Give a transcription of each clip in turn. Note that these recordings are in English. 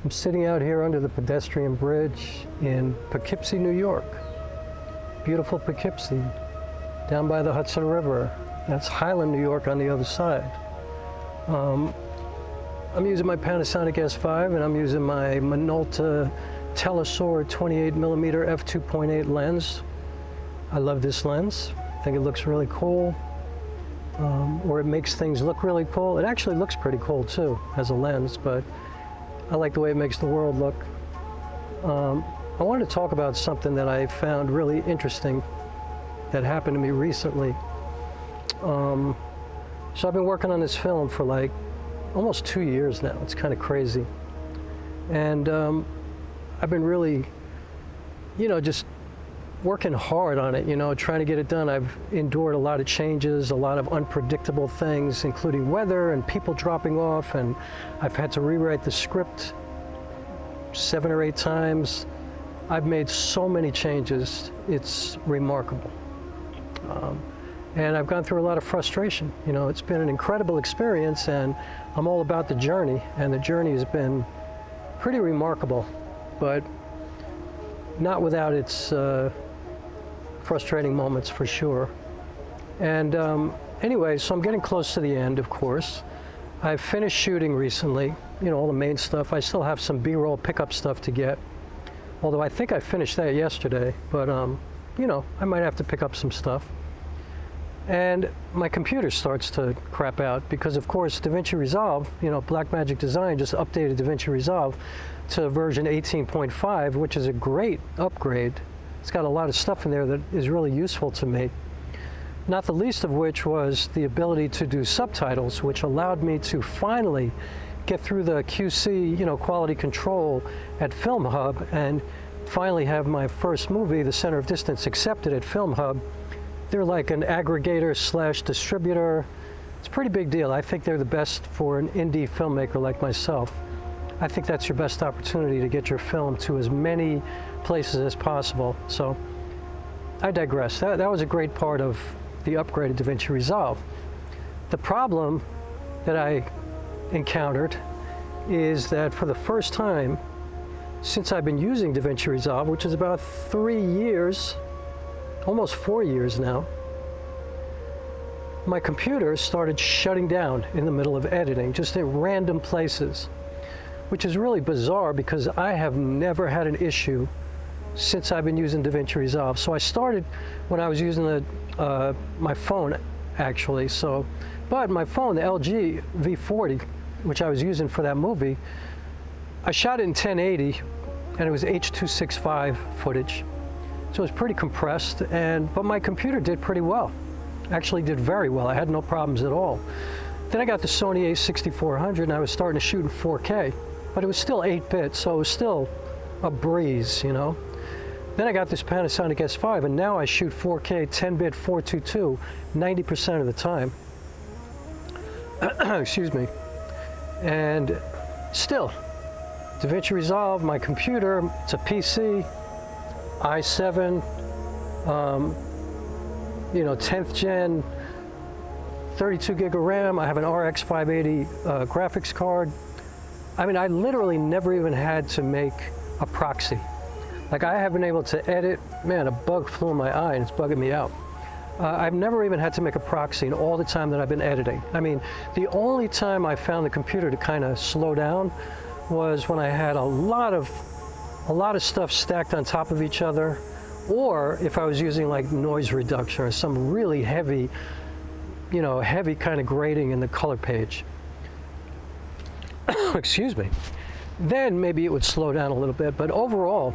I'm sitting out here under the pedestrian bridge in Poughkeepsie, New York. Beautiful Poughkeepsie, down by the Hudson River. That's Highland, New York on the other side. I'm using my Panasonic S5 and I'm using my Minolta Telesor 28mm f2.8 lens. I love this lens. I think it looks really cool, or it makes things look really cool. It actually looks pretty cool too as a lens, but I like the way it makes the world look. I wanted to talk about something that I found really interesting that happened to me recently. So I've been working on this film for like almost 2 years now. It's kind of crazy. And I've been really, just working hard on it, trying to get it done. I've endured a lot of changes, a lot of unpredictable things, including weather and people dropping off, and I've had to rewrite the script 7 or 8 times. I've made so many changes, it's remarkable. And I've gone through a lot of frustration. It's been an incredible experience, and I'm all about the journey, and the journey has been pretty remarkable, but not without its frustrating moments for sure. And anyway, so I'm getting close to the end, of course. I've finished shooting recently, all the main stuff. I still have some B-roll pickup stuff to get, although I think I finished that yesterday, but I might have to pick up some stuff. And my computer starts to crap out because, of course, DaVinci Resolve, Blackmagic Design just updated DaVinci Resolve to version 18.5, which is a great upgrade. It's got a lot of stuff in there that is really useful to me. Not the least of which was the ability to do subtitles, which allowed me to finally get through the QC, quality control at Film Hub, and finally have my first movie, The Center of Distance, accepted at Film Hub. They're like an aggregator / distributor. It's a pretty big deal. I think they're the best for an indie filmmaker like myself. I think that's your best opportunity to get your film to as many places as possible. So I digress. That was a great part of the upgraded DaVinci Resolve. The problem that I encountered is that for the first time since I've been using DaVinci Resolve, which is about 3 years, almost 4 years now, my computer started shutting down in the middle of editing, just in random places, which is really bizarre because I have never had an issue since I've been using DaVinci Resolve. So I started when I was using my phone, actually. But my phone, the LG V40, which I was using for that movie, I shot it in 1080, and it was H.265 footage. So it was pretty compressed, but my computer did pretty well. Actually did very well. I had no problems at all. Then I got the Sony a6400 and I was starting to shoot in 4K, but it was still 8-bit, so it was still a breeze, Then Then I got this Panasonic S5, and now I shoot 4K 10-bit 422 90% of the time. Excuse me. And still, DaVinci Resolve, my computer, it's a PC, i7, 10th gen, 32 gig of RAM. I have an RX 580 graphics card. I mean, I literally never even had to make a proxy. Like, I have been able to edit, man, a bug flew in my eye and it's bugging me out. I've never even had to make a proxy in all the time that I've been editing. I mean, the only time I found the computer to kind of slow down was when I had a lot of stuff stacked on top of each other, or if I was using like noise reduction or some really heavy, heavy kind of grading in the color page. Excuse me. Then maybe it would slow down a little bit, but overall,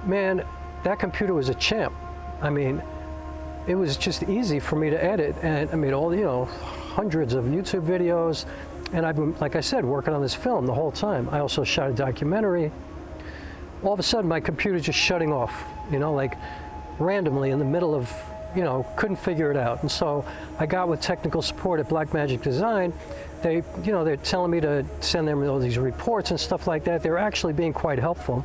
man, that computer was a champ. I mean, it was just easy for me to edit, and I mean, all, hundreds of YouTube videos, and I've been, like I said, working on this film the whole time. I also shot a documentary. All of a sudden, my computer's just shutting off, like randomly in the middle of, couldn't figure it out. And so I got with technical support at Blackmagic Design. They, they're telling me to send them all these reports and stuff like that. They're actually being quite helpful.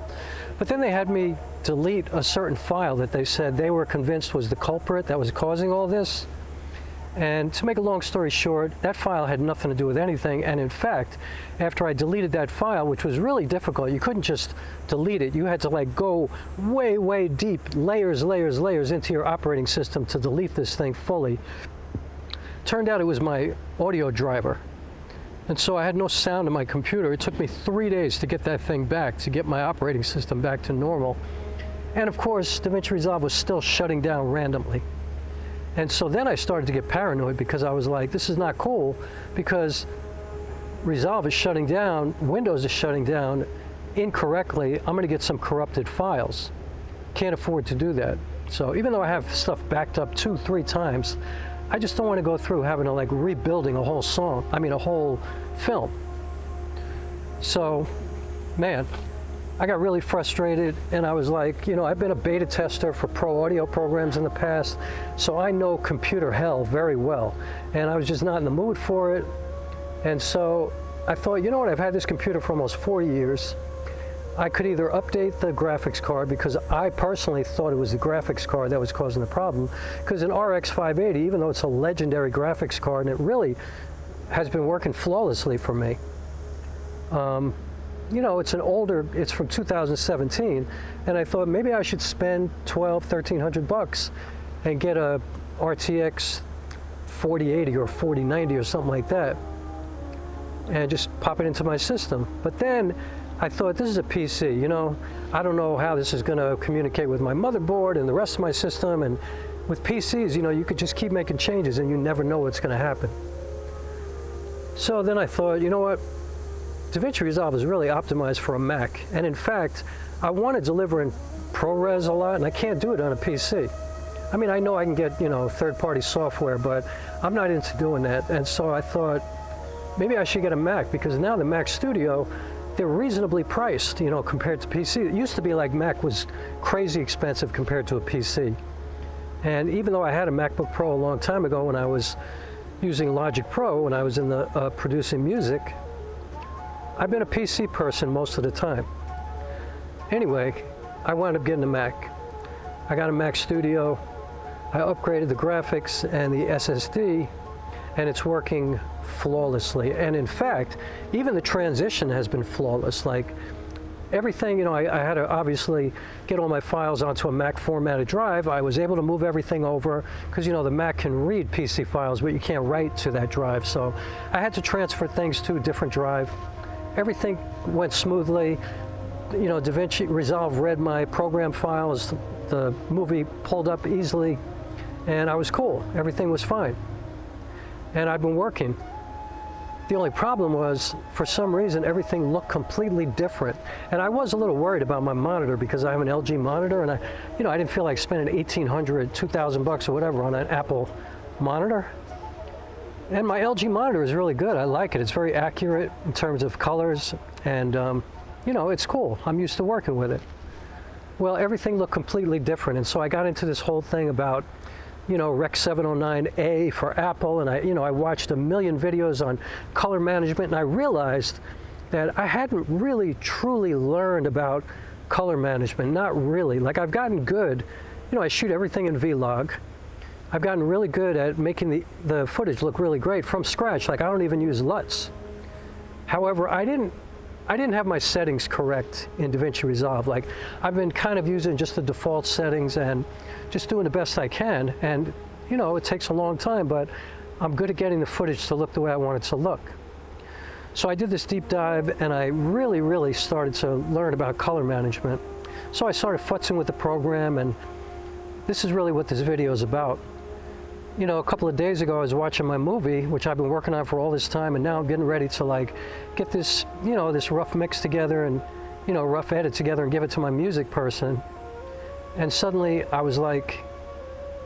But then they had me delete a certain file that they said they were convinced was the culprit that was causing all this. And to make a long story short, that file had nothing to do with anything. And in fact, after I deleted that file, which was really difficult, you couldn't just delete it. You had to like go way, way deep, layers into your operating system to delete this thing fully. Turned out it was my audio driver. And so I had no sound in my computer. It took me 3 days to get that thing back, to get my operating system back to normal. And of course, DaVinci Resolve was still shutting down randomly. And so then I started to get paranoid because I was like, this is not cool, because Resolve is shutting down, Windows is shutting down incorrectly. I'm going to get some corrupted files. Can't afford to do that. So even though I have stuff backed up 2-3 times, I just don't want to go through having to like rebuilding a whole a whole film. So, man, I got really frustrated, and I was like, I've been a beta tester for pro audio programs in the past, so I know computer hell very well, and I was just not in the mood for it. And so I thought, you know what, I've had this computer for almost 4 years. I could either update the graphics card, because I personally thought it was the graphics card that was causing the problem, because an RX 580, even though it's a legendary graphics card, and it really has been working flawlessly for me, it's from 2017, and I thought maybe I should spend $1,300 and get a RTX 4080 or 4090 or something like that, and just pop it into my system. But then I thought, this is a PC, I don't know how this is going to communicate with my motherboard and the rest of my system, and with PCs, you could just keep making changes and you never know what's going to happen. So then I thought, you know what? DaVinci Resolve is really optimized for a Mac, and in fact, I want to deliver in ProRes a lot, and I can't do it on a PC. I mean, I know I can get, third-party software, but I'm not into doing that, and so I thought, maybe I should get a Mac, because now the Mac Studio, they're reasonably priced, compared to PC. It used to be like Mac was crazy expensive compared to a PC. And even though I had a MacBook Pro a long time ago when I was using Logic Pro, when I was in the producing music, I've been a PC person most of the time. Anyway, I wound up getting a Mac. I got a Mac Studio. I upgraded the graphics and the SSD, and it's working flawlessly. And in fact, even the transition has been flawless. Like everything, I had to obviously get all my files onto a Mac formatted drive. I was able to move everything over because, the Mac can read PC files, but you can't write to that drive. So I had to transfer things to a different drive. Everything went smoothly. DaVinci Resolve read my program files. The movie pulled up easily, and I was cool. Everything was fine. And I've been working. The only problem was, for some reason, everything looked completely different. And I was a little worried about my monitor, because I have an LG monitor, and I didn't feel like spending $1,800, $2,000 or whatever on an Apple monitor. And my LG monitor is really good. I like it. It's very accurate in terms of colors, and it's cool. I'm used to working with it. well, everything looked completely different. And so I got into this whole thing about, Rec 709A for Apple, and I watched a million videos on color management, and I realized that I hadn't really truly learned about color management, not really. Like, I've gotten good, I shoot everything in Vlog. I've gotten really good at making the footage look really great from scratch. Like, I don't even use LUTs. However, I didn't have my settings correct in DaVinci Resolve. Like, I've been kind of using just the default settings and just doing the best I can. And, it takes a long time, but I'm good at getting the footage to look the way I want it to look. So I did this deep dive, and I really, really started to learn about color management. So I started futzing with the program, and this is really what this video is about. A couple of days ago, I was watching my movie, which I've been working on for all this time, and now I'm getting ready to get this, this rough mix together and, rough edit together and give it to my music person. And suddenly I was like,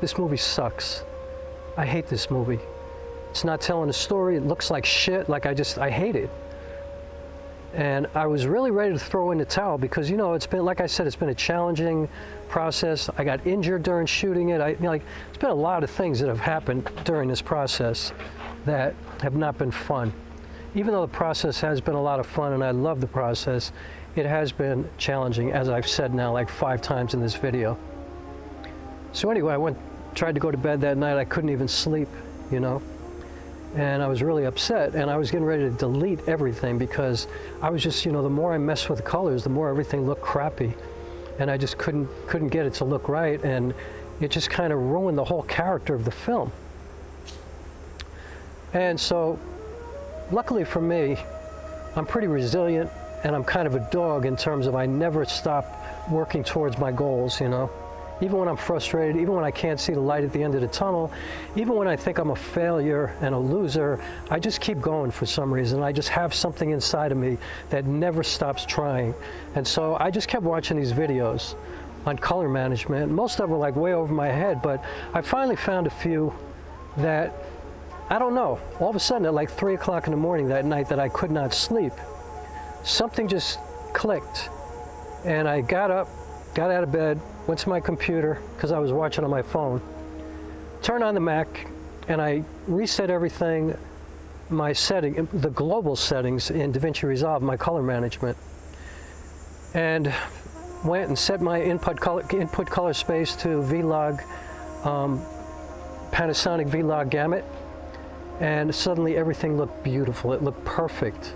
this movie sucks. I hate this movie. It's not telling a story. It looks like shit. Like, I hate it. And I was really ready to throw in the towel because, it's been, like I said, it's been a challenging process. I got injured during shooting it. It's been a lot of things that have happened during this process that have not been fun. Even though the process has been a lot of fun and I love the process, it has been challenging, as I've said now like 5 times in this video. So anyway, I tried to go to bed that night. I couldn't even sleep, and I was really upset, and I was getting ready to delete everything because I was just, the more I messed with the colors, the more everything looked crappy, and I just couldn't get it to look right, and it just kind of ruined the whole character of the film. And so, luckily for me, I'm pretty resilient, and I'm kind of a dog in terms of I never stop working towards my goals, Even when I'm frustrated, even when I can't see the light at the end of the tunnel, even when I think I'm a failure and a loser, I just keep going for some reason. I just have something inside of me that never stops trying. And so I just kept watching these videos on color management. Most of them were like way over my head, but I finally found a few that, I don't know, all of a sudden at like 3 o'clock in the morning that night that I could not sleep, something just clicked. And I got up, got out of bed, went to my computer, because I was watching on my phone, turned on the Mac, and I reset everything, the global settings in DaVinci Resolve, my color management, and went and set my input color space to Vlog, Panasonic Vlog gamut, and suddenly everything looked beautiful. It looked perfect.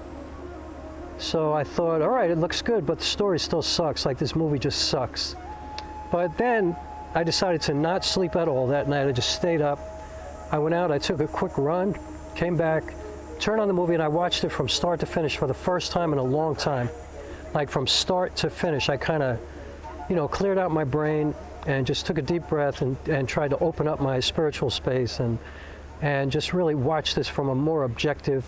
So I thought, all right, it looks good, but the story still sucks. Like, this movie just sucks. But then I decided to not sleep at all that night. I just stayed up. I went out, I took a quick run, came back, turned on the movie, and I watched it from start to finish for the first time in a long time. Like, from start to finish, I kind of, cleared out my brain and just took a deep breath and tried to open up my spiritual space and just really watch this from a more objective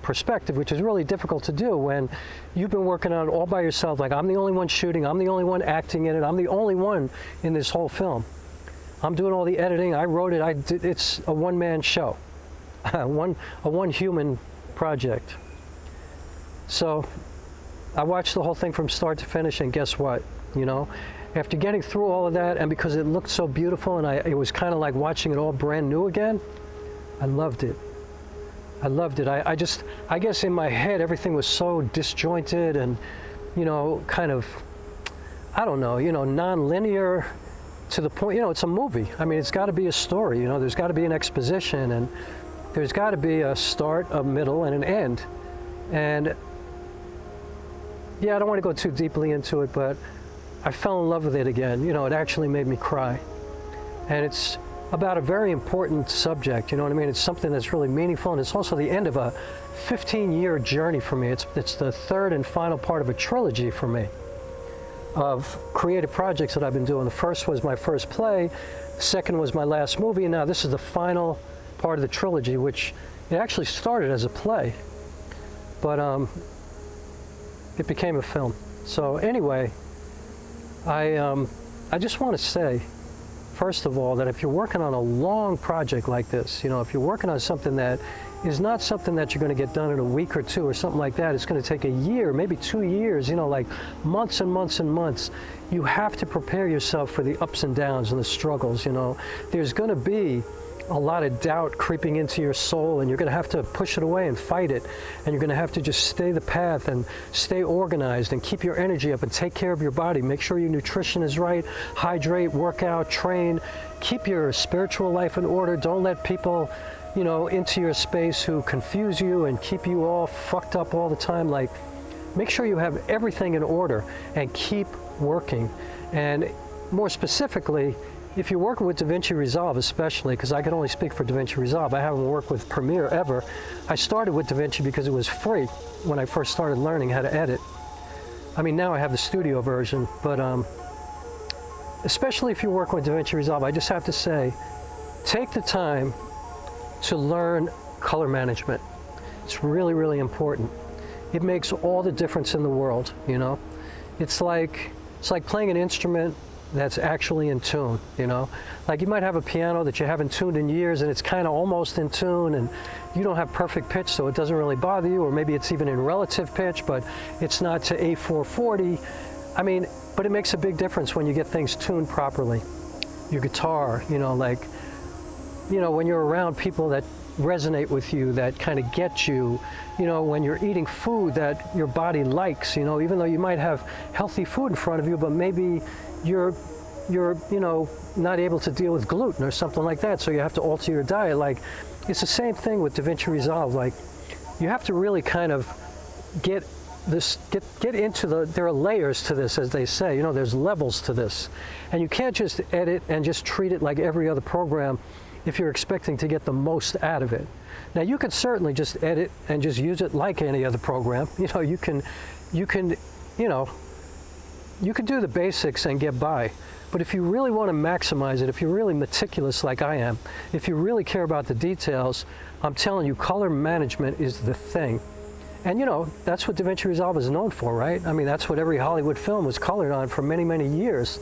perspective, which is really difficult to do when you've been working on it all by yourself. Like, I'm the only one shooting, I'm the only one acting in it, I'm the only one in this whole film. I'm doing all the editing, I wrote it, it's a one-man show, a one human project. So I watched the whole thing from start to finish, and guess what, after getting through all of that, and because it looked so beautiful and it was kind of like watching it all brand new again, I loved it. I loved it. I guess in my head, everything was so disjointed and, kind of, I don't know, non-linear to the point, it's a movie. I mean, it's got to be a story, there's got to be an exposition, and there's got to be a start, a middle, and an end. And yeah, I don't want to go too deeply into it, but I fell in love with it again. It actually made me cry. And it's about a very important subject, It's something that's really meaningful, and it's also the end of a 15-year journey for me. It's the third and final part of a trilogy for me of creative projects that I've been doing. The first was my first play, the second was my last movie, and now this is the final part of the trilogy, which it actually started as a play, but it became a film. So anyway, I just want to say, first of all, that if you're working on a long project like this, you know, if you're working on something that is not something that you're going to get done in a week or two or something like that, it's going to take a year, maybe 2 years, you know, like months and months and months. You have to prepare yourself for the ups and downs and the struggles, you know. There's going to be a lot of doubt creeping into your soul, and you're going to have to push it away and fight it, and you're going to have to just stay the path and stay organized and keep your energy up and take care of your body. Make sure your nutrition is right, hydrate, work out, train, keep your spiritual life in order. Don't let people, you know, into your space who confuse you and keep you all fucked up all the time. Like, make sure you have everything in order and keep working. And more specifically, if you're working with DaVinci Resolve, especially, because I can only speak for DaVinci Resolve, I haven't worked with Premiere ever. I started with DaVinci because it was free when I first started learning how to edit. I mean, now I have the studio version, but especially if you're working with DaVinci Resolve, I just have to say, take the time to learn color management. It's really, really important. It makes all the difference in the world, you know? It's like playing an instrument that's actually in tune, you know? Like, you might have a piano that you haven't tuned in years and it's kind of almost in tune, and you don't have perfect pitch, so it doesn't really bother you, or maybe it's even in relative pitch, but it's not to A440. I mean, but it makes a big difference when you get things tuned properly. Your guitar, you know, like, you know, when you're around people that resonate with you, that kind of get you, you know, when you're eating food that your body likes, you know, even though you might have healthy food in front of you, but maybe you're you know, not able to deal with gluten or something like that, so you have to alter your diet. Like, it's the same thing with DaVinci Resolve. Like, you have to really kind of get into there are layers to this, as they say, you know, there's levels to this. And you can't just edit and just treat it like every other program if you're expecting to get the most out of it. Now, you can certainly just edit and just use it like any other program. You know, you can, you know, you can do the basics and get by. But if you really want to maximize it, if you're really meticulous like I am, if you really care about the details, I'm telling you, color management is the thing. And, you know, that's what DaVinci Resolve is known for, right? I mean, that's what every Hollywood film was colored on for many, many years.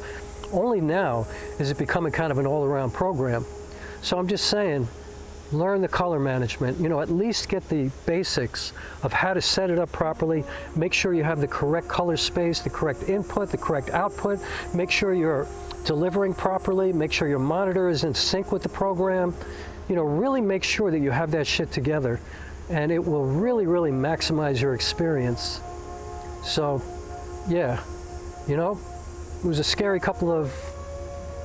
Only now is it becoming kind of an all-around program. So I'm just saying, learn the color management, you know, at least get the basics of how to set it up properly. Make sure you have the correct color space, the correct input, the correct output. Make sure you're delivering properly. Make sure your monitor is in sync with the program. You know, really make sure that you have that shit together, and it will really, really maximize your experience. So, yeah, you know, it was a scary couple of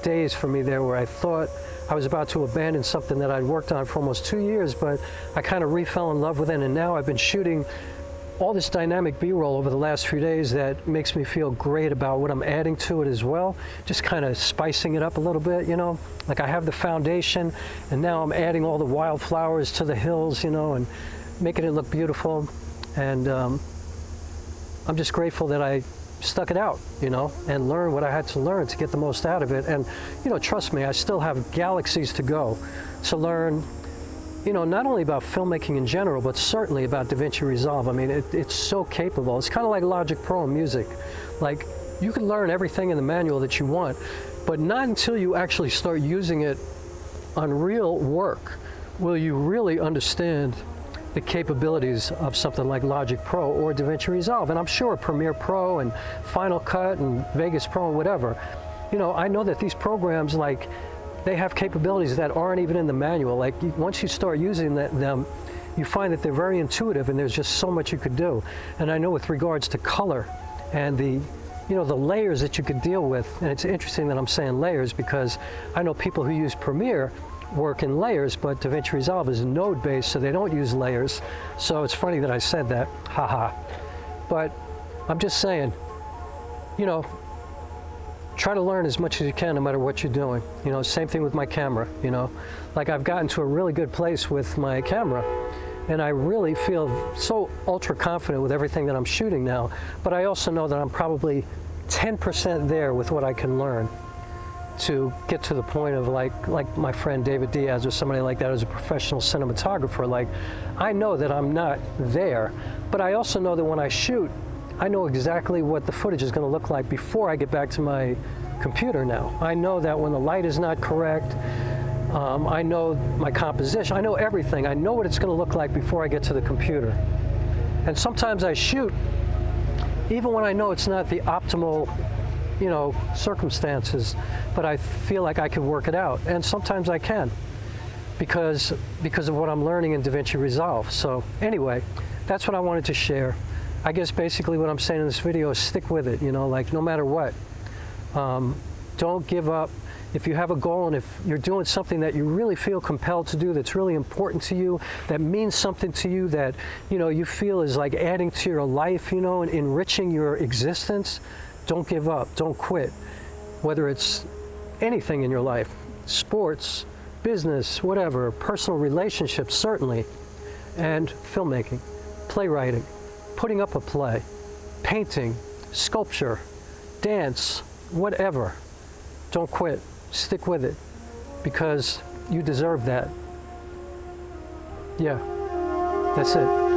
days for me there where I thought I was about to abandon something that I'd worked on for almost 2 years, but I kind of re-fell in love with it, and now I've been shooting all this dynamic B-roll over the last few days that makes me feel great about what I'm adding to it as well, just kind of spicing it up a little bit, you know? Like, I have the foundation, and now I'm adding all the wildflowers to the hills, you know, and making it look beautiful, and I'm just grateful that I stuck it out, you know, and learned what I had to learn to get the most out of it. And, you know, trust me, I still have galaxies to go to learn, you know, not only about filmmaking in general, but certainly about DaVinci Resolve. I mean, it's so capable. It's kind of like Logic Pro and music. Like, you can learn everything in the manual that you want, but not until you actually start using it on real work will you really understand the capabilities of something like Logic Pro or DaVinci Resolve. And I'm sure Premiere Pro and Final Cut and Vegas Pro and whatever, you know, I know that these programs, like, they have capabilities that aren't even in the manual. Like, once you start using them, you find that they're very intuitive, and there's just so much you could do. And I know with regards to color and the, you know, the layers that you could deal with, and it's interesting that I'm saying layers because I know people who use Premiere work in layers, but DaVinci Resolve is node-based, so they don't use layers. So it's funny that I said that, haha. But I'm just saying, you know, try to learn as much as you can no matter what you're doing. You know, same thing with my camera, you know. Like, I've gotten to a really good place with my camera, and I really feel so ultra confident with everything that I'm shooting now, but I also know that I'm probably 10% there with what I can learn to get to the point of like my friend David Diaz or somebody like that who's a professional cinematographer. Like, I know that I'm not there, but I also know that when I shoot, I know exactly what the footage is going to look like before I get back to my computer now. I know that when the light is not correct, I know my composition, I know everything. I know what it's going to look like before I get to the computer. And sometimes I shoot, even when I know it's not the optimal, you know, circumstances, but I feel like I can work it out. And sometimes I can, because of what I'm learning in DaVinci Resolve. So anyway, that's what I wanted to share. I guess basically what I'm saying in this video is stick with it, you know, like no matter what. Don't give up. If you have a goal and if you're doing something that you really feel compelled to do, that's really important to you, that means something to you, that, you know, you feel is like adding to your life, you know, and enriching your existence, don't give up, don't quit. Whether it's anything in your life, sports, business, whatever, personal relationships, certainly, and filmmaking, playwriting, putting up a play, painting, sculpture, dance, whatever. Don't quit. Stick with it, because you deserve that. Yeah, that's it.